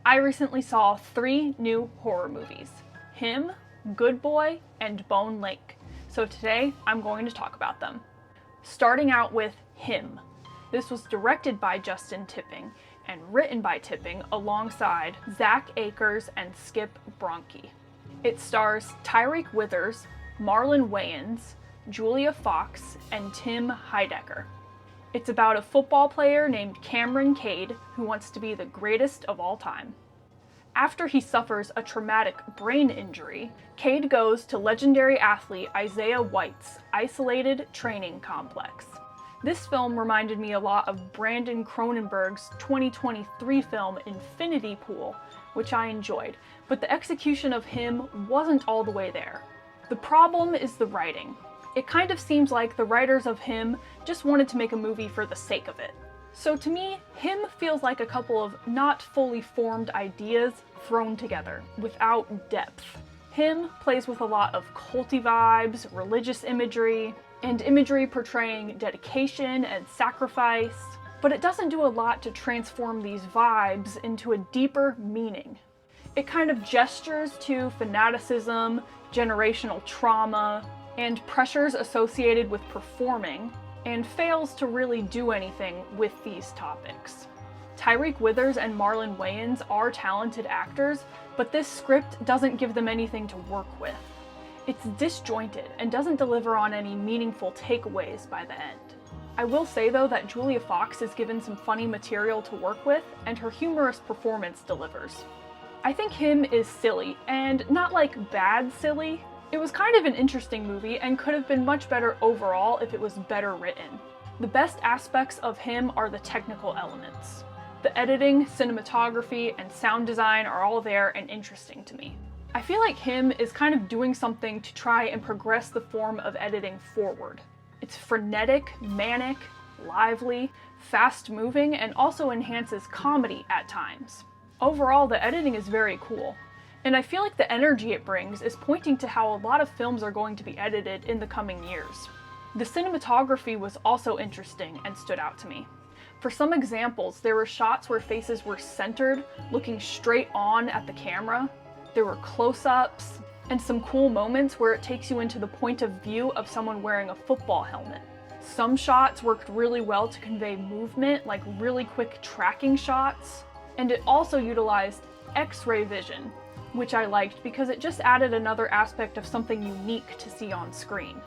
I recently saw 3 new horror movies: Him, Good Boy, and Bone Lake. So today I'm going to talk about them. Starting out with Him. This was directed by Justin Tipping and written by Tipping alongside Zach Akers and Skip Bronke. It stars Tyreek Withers, Marlon Wayans, Julia Fox, and Tim Heidecker. It's about a football player named Cameron Cade who wants to be the greatest of all time. After he suffers a traumatic brain injury, Cade goes to legendary athlete Isaiah White's isolated training complex. This film reminded me a lot of Brandon Cronenberg's 2023 film Infinity Pool, which I enjoyed, but the execution of Him wasn't all the way there. The problem is the writing. It kind of seems like the writers of Him just wanted to make a movie for the sake of it. So to me, Him feels like a couple of not fully formed ideas thrown together, without depth. Him plays with a lot of culty vibes, religious imagery, and imagery portraying dedication and sacrifice, but it doesn't do a lot to transform these vibes into a deeper meaning. It kind of gestures to fanaticism, generational trauma, and pressures associated with performing, and fails to really do anything with these topics. Tyreek Withers and Marlon Wayans are talented actors, but this script doesn't give them anything to work with. It's disjointed and doesn't deliver on any meaningful takeaways by the end. I will say though that Julia Fox is given some funny material to work with, and her humorous performance delivers. I think Him is silly, and not like bad silly. It was kind of an interesting movie and could have been much better overall if it was better written. The best aspects of Him are the technical elements. The editing, cinematography, and sound design are all there and interesting to me. I feel like Him is kind of doing something to try and progress the form of editing forward. It's frenetic, manic, lively, fast-moving, and also enhances comedy at times. Overall, the editing is very cool. And I feel like the energy it brings is pointing to how a lot of films are going to be edited in the coming years. The cinematography was also interesting and stood out to me. For some examples, there were shots where faces were centered, looking straight on at the camera. There were close-ups, and some cool moments where it takes you into the point of view of someone wearing a football helmet. Some shots worked really well to convey movement, like really quick tracking shots, and it also utilized X-ray vision, which I liked because it just added another aspect of something unique to see on screen,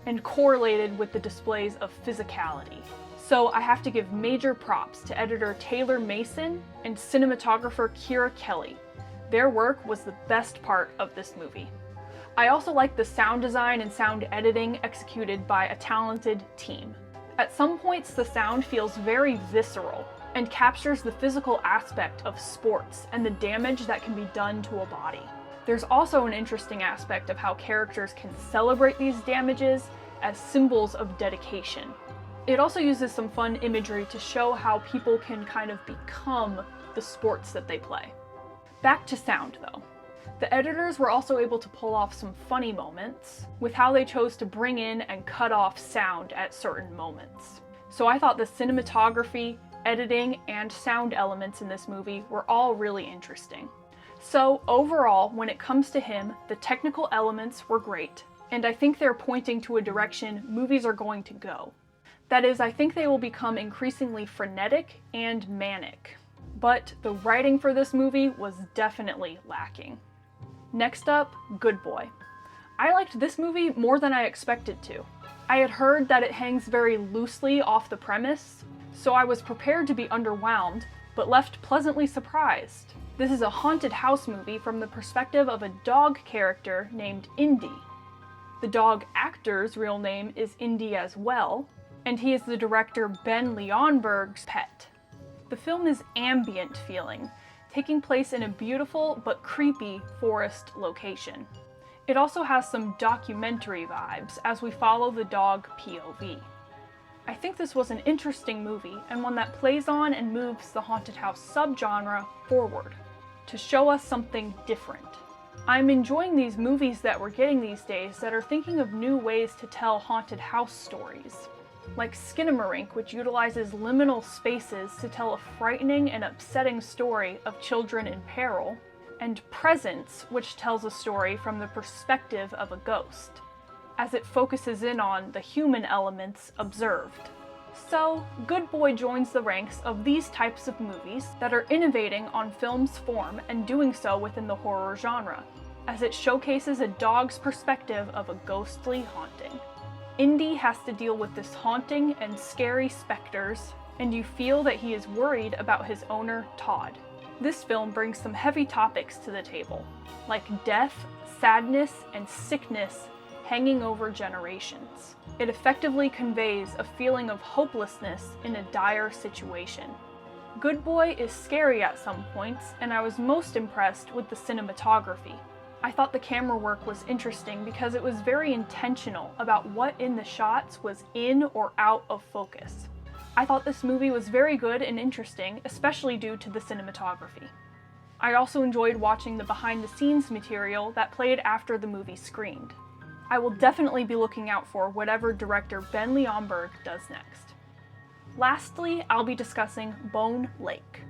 and correlated with the displays of physicality. So I have to give major props to editor Taylor Mason and cinematographer Kira Kelly. Their work was the best part of this movie. I also like the sound design and sound editing executed by a talented team. At some points the sound feels very visceral, and captures the physical aspect of sports and the damage that can be done to a body. There's also an interesting aspect of how characters can celebrate these damages as symbols of dedication. It also uses some fun imagery to show how people can kind of become the sports that they play. Back to sound though. The editors were also able to pull off some funny moments with how they chose to bring in and cut off sound at certain moments. So I thought the cinematography, editing, and sound elements in this movie were all really interesting. So overall, when it comes to Him, the technical elements were great, and I think they're pointing to a direction movies are going to go. That is, I think they will become increasingly frenetic and manic. But the writing for this movie was definitely lacking. Next up, Good Boy. I liked this movie more than I expected to. I had heard that it hangs very loosely off the premise, so I was prepared to be underwhelmed, but left pleasantly surprised. This is a haunted house movie from the perspective of a dog character named Indy. The dog actor's real name is Indy as well, and he is the director Ben Leonberg's pet. The film is ambient feeling, taking place in a beautiful but creepy forest location. It also has some documentary vibes as we follow the dog POV. I think this was an interesting movie, and one that plays on and moves the haunted house subgenre forward, to show us something different. I'm enjoying these movies that we're getting these days that are thinking of new ways to tell haunted house stories. like Skinamarink, which utilizes liminal spaces to tell a frightening and upsetting story of children in peril, and Presence, which tells a story from the perspective of a ghost, as it focuses in on the human elements observed. So, Good Boy joins the ranks of these types of movies that are innovating on film's form and doing so within the horror genre, as it showcases a dog's perspective of a ghostly haunting. Indy has to deal with this haunting and scary specters, and you feel that he is worried about his owner, Todd. This film brings some heavy topics to the table, like death, sadness, and sickness hanging over generations. It effectively conveys a feeling of hopelessness in a dire situation. Good Boy is scary at some points, and I was most impressed with the cinematography. I thought the camera work was interesting because it was very intentional about what in the shots was in or out of focus. I thought this movie was very good and interesting, especially due to the cinematography. I also enjoyed watching the behind-the-scenes material that played after the movie screened. I will definitely be looking out for whatever director Ben Leonberg does next. Lastly, I'll be discussing Bone Lake.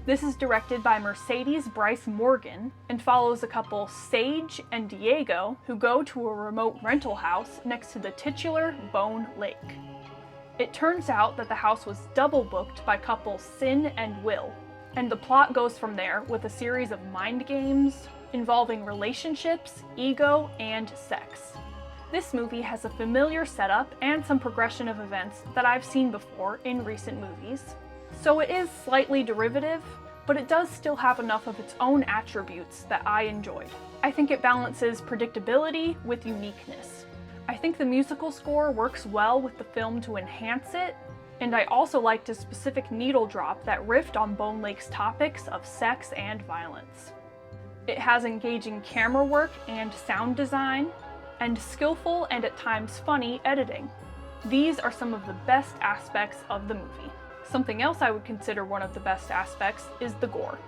This is directed by Mercedes Bryce Morgan and follows a couple, Sage and Diego, who go to a remote rental house next to the titular Bone Lake. It turns out that the house was double booked by couples Sin and Will, and the plot goes from there with a series of mind games involving relationships, ego, and sex. This movie has a familiar setup and some progression of events that I've seen before in recent movies, so it is slightly derivative, but it does still have enough of its own attributes that I enjoyed. I think it balances predictability with uniqueness. I think the musical score works well with the film to enhance it, and I also liked a specific needle drop that riffed on Bone Lake's topics of sex and violence. It has engaging camera work and sound design, and skillful and at times funny editing. These are some of the best aspects of the movie. Something else I would consider one of the best aspects is the gore.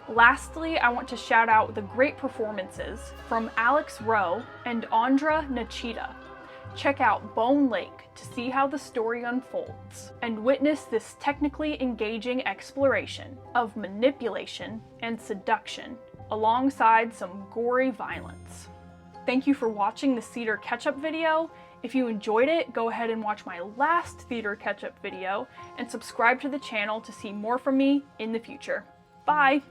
Lastly, I want to shout out the great performances from Alex Rowe and Andra Nachita. Check out Bone Lake to see how the story unfolds and witness this technically engaging exploration of manipulation and seduction alongside some gory violence. Thank you for watching the Theater Catch-Up video. If you enjoyed it, go ahead and watch my last Theater Catch-Up video and subscribe to the channel to see more from me in the future. Bye!